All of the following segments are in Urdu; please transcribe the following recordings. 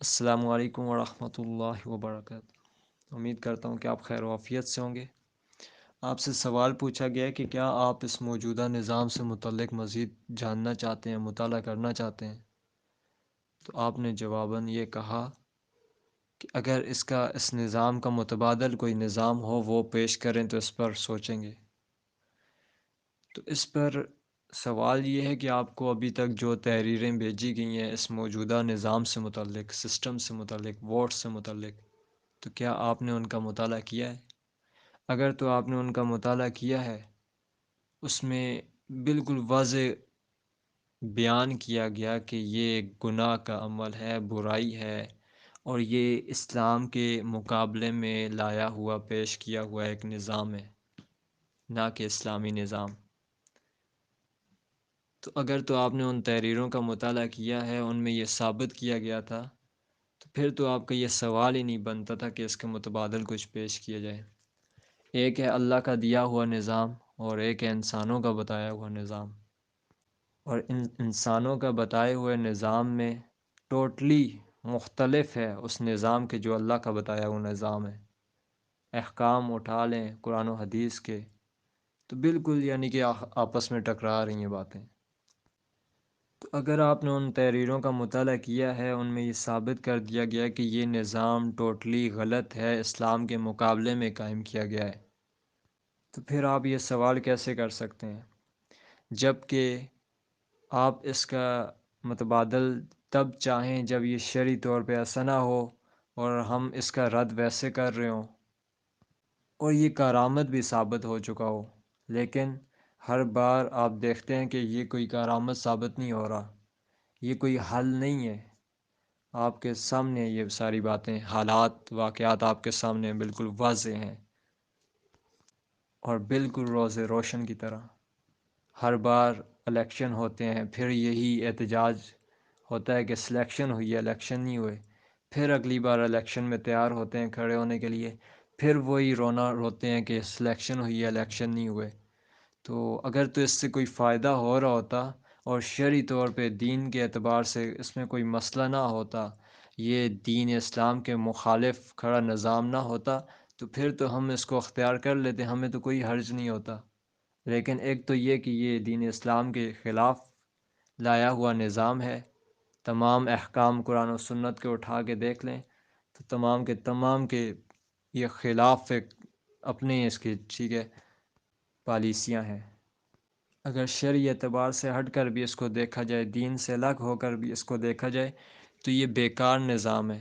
السلام علیکم ورحمۃ اللہ وبرکاتہ۔ امید کرتا ہوں کہ آپ خیر و عافیت سے ہوں گے۔ آپ سے سوال پوچھا گیا ہے کہ کیا آپ اس موجودہ نظام سے متعلق مزید جاننا چاہتے ہیں، مطالعہ کرنا چاہتے ہیں؟ تو آپ نے جواباً یہ کہا کہ اگر اس نظام کا متبادل کوئی نظام ہو وہ پیش کریں تو اس پر سوچیں گے۔ تو اس پر سوال یہ ہے کہ آپ کو ابھی تک جو تحریریں بھیجی گئی ہیں اس موجودہ نظام سے متعلق، سسٹم سے متعلق، ووٹ سے متعلق، تو کیا آپ نے ان کا مطالعہ کیا ہے؟ اگر تو آپ نے ان کا مطالعہ کیا ہے، اس میں بالکل واضح بیان کیا گیا کہ یہ گناہ کا عمل ہے، برائی ہے، اور یہ اسلام کے مقابلے میں لایا ہوا، پیش کیا ہوا ایک نظام ہے، نہ کہ اسلامی نظام۔ تو اگر تو آپ نے ان تحریروں کا مطالعہ کیا ہے، ان میں یہ ثابت کیا گیا تھا، تو پھر تو آپ کا یہ سوال ہی نہیں بنتا تھا کہ اس کے متبادل کچھ پیش کیا جائے۔ ایک ہے اللہ کا دیا ہوا نظام، اور ایک ہے انسانوں کا بتایا ہوا نظام، اور ان انسانوں کا بتائے ہوئے نظام میں ٹوٹلی مختلف ہے اس نظام کے جو اللہ کا بتایا ہوا نظام ہے۔ احکام اٹھا لیں قرآن و حدیث کے تو بالکل یعنی کہ آپس میں ٹکرا رہی ہیں باتیں۔ تو اگر آپ نے ان تحریروں کا مطالعہ کیا ہے، ان میں یہ ثابت کر دیا گیا کہ یہ نظام ٹوٹلی غلط ہے، اسلام کے مقابلے میں قائم کیا گیا ہے، تو پھر آپ یہ سوال کیسے کر سکتے ہیں؟ جب کہ آپ اس کا متبادل تب چاہیں جب یہ شرعی طور پہ ایسا نہ ہو اور ہم اس کا رد ویسے کر رہے ہوں اور یہ کارآمد بھی ثابت ہو چکا ہو، لیکن ہر بار آپ دیکھتے ہیں کہ یہ کوئی کارآمد ثابت نہیں ہو رہا، یہ کوئی حل نہیں ہے۔ آپ کے سامنے یہ ساری باتیں، حالات، واقعات آپ کے سامنے بالکل واضح ہیں اور بالکل روز روشن کی طرح۔ ہر بار الیکشن ہوتے ہیں، پھر یہی احتجاج ہوتا ہے کہ سلیکشن ہوئی ہے، الیکشن نہیں ہوئے، پھر اگلی بار الیکشن میں تیار ہوتے ہیں کھڑے ہونے کے لیے، پھر وہی رونا روتے ہیں کہ سلیکشن ہوئی ہے، الیکشن نہیں ہوئے۔ تو اگر تو اس سے کوئی فائدہ ہو رہا ہوتا اور شرعی طور پہ دین کے اعتبار سے اس میں کوئی مسئلہ نہ ہوتا، یہ دین اسلام کے مخالف کھڑا نظام نہ ہوتا، تو پھر تو ہم اس کو اختیار کر لیتے، ہمیں تو کوئی حرج نہیں ہوتا۔ لیکن ایک تو یہ کہ یہ دین اسلام کے خلاف لایا ہوا نظام ہے۔ تمام احکام قرآن و سنت کے اٹھا کے دیکھ لیں تو تمام کے تمام کے یہ خلاف اپنے اس کی ٹھیک ہے پالیسیاں ہیں۔ اگر شرعی اعتبار سے ہٹ کر بھی اس کو دیکھا جائے، دین سے الگ ہو کر بھی اس کو دیکھا جائے، تو یہ بیکار نظام ہے،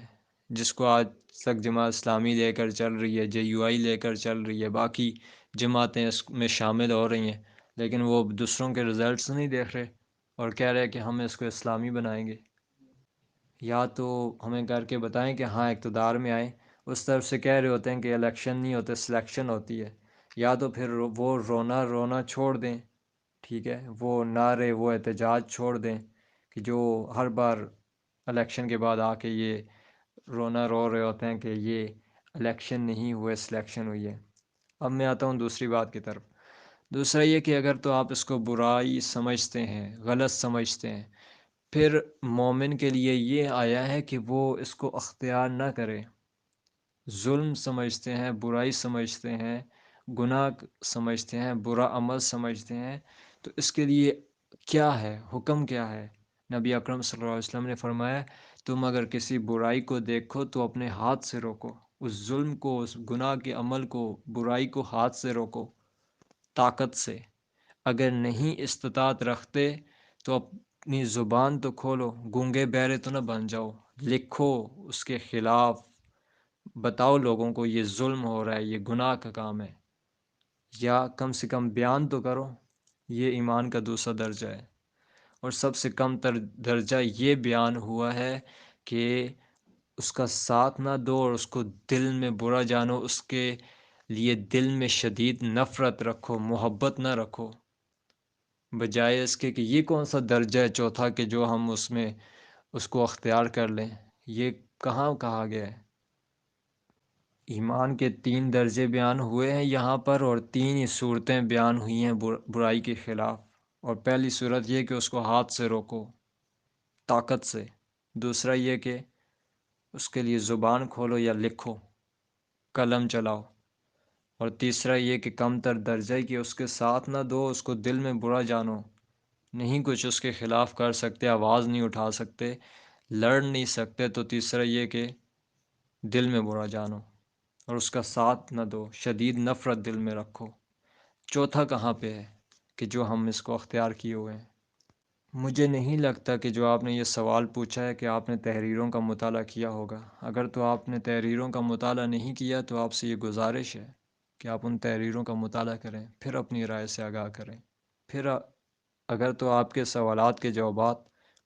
جس کو آج تک جماعت اسلامی لے کر چل رہی ہے، جے یو آئی لے کر چل رہی ہے، باقی جماعتیں اس میں شامل ہو رہی ہیں، لیکن وہ دوسروں کے رزلٹس نہیں دیکھ رہے اور کہہ رہے کہ ہم اس کو اسلامی بنائیں گے۔ یا تو ہمیں کر کے بتائیں کہ ہاں اقتدار میں آئیں، اس طرف سے کہہ رہے ہوتے ہیں کہ الیکشن نہیں ہوتے، سلیکشن ہوتی ہے، یا تو پھر وہ رونا رونا چھوڑ دیں، ٹھیک ہے، وہ نعرے، وہ احتجاج چھوڑ دیں کہ جو ہر بار الیکشن کے بعد آ کے یہ رونا رو رہے ہوتے ہیں کہ یہ الیکشن نہیں ہوئے، سلیکشن ہوئی ہے۔ اب میں آتا ہوں دوسری بات کی طرف۔ دوسرا یہ کہ اگر تو آپ اس کو برائی سمجھتے ہیں، غلط سمجھتے ہیں، پھر مومن کے لیے یہ آیا ہے کہ وہ اس کو اختیار نہ کرے۔ ظلم سمجھتے ہیں، برائی سمجھتے ہیں، گناہ سمجھتے ہیں، برا عمل سمجھتے ہیں، تو اس کے لیے کیا ہے، حکم کیا ہے؟ نبی اکرم صلی اللہ علیہ وسلم نے فرمایا، تم اگر کسی برائی کو دیکھو تو اپنے ہاتھ سے روکو، اس ظلم کو، اس گناہ کے عمل کو، برائی کو ہاتھ سے روکو، طاقت سے۔ اگر نہیں استطاعت رکھتے تو اپنی زبان تو کھولو، گونگے بہرے تو نہ بن جاؤ، لکھو اس کے خلاف، بتاؤ لوگوں کو یہ ظلم ہو رہا ہے، یہ گناہ کا کام ہے، یا کم سے کم بیان تو کرو۔ یہ ایمان کا دوسرا درجہ ہے، اور سب سے کم تر درجہ یہ بیان ہوا ہے کہ اس کا ساتھ نہ دو اور اس کو دل میں برا جانو، اس کے لیے دل میں شدید نفرت رکھو، محبت نہ رکھو، بجائے اس کے کہ یہ کون سا درجہ ہے چوتھا کہ جو ہم اس میں اس کو اختیار کر لیں۔ یہ کہاں کہا گیا ہے؟ ایمان کے 3 درجے بیان ہوئے ہیں یہاں پر، اور 3 ہی صورتیں بیان ہوئی ہیں برائی کے خلاف۔ اور پہلی صورت یہ کہ اس کو ہاتھ سے روکو، طاقت سے۔ دوسرا یہ کہ اس کے لیے زبان کھولو یا لکھو، قلم چلاؤ۔ اور تیسرا یہ کہ کم تر درجے کی اس کے ساتھ نہ دو، اس کو دل میں برا جانو، نہیں کچھ اس کے خلاف کر سکتے، آواز نہیں اٹھا سکتے، لڑ نہیں سکتے، تو تیسرا یہ کہ دل میں برا جانو اور اس کا ساتھ نہ دو، شدید نفرت دل میں رکھو۔ چوتھا کہاں پہ ہے کہ جو ہم اس کو اختیار کیے ہوئے ہیں؟ مجھے نہیں لگتا کہ جو آپ نے یہ سوال پوچھا ہے کہ آپ نے تحریروں کا مطالعہ کیا ہوگا۔ اگر تو آپ نے تحریروں کا مطالعہ نہیں کیا تو آپ سے یہ گزارش ہے کہ آپ ان تحریروں کا مطالعہ کریں، پھر اپنی رائے سے آگاہ کریں۔ پھر اگر تو آپ کے سوالات کے جوابات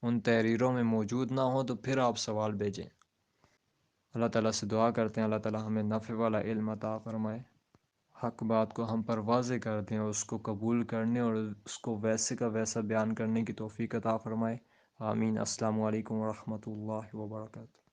ان تحریروں میں موجود نہ ہوں تو پھر آپ سوال بھیجیں۔ اللہ تعالیٰ سے دعا کرتے ہیں اللہ تعالیٰ ہمیں نفع والا علم عطا فرمائے، حق بات کو ہم پر واضح کر دیں اور اس کو قبول کرنے اور اس کو ویسے کا ویسا بیان کرنے کی توفیق عطا فرمائے۔ آمین۔ السلام علیکم ورحمۃ اللہ وبرکاتہ۔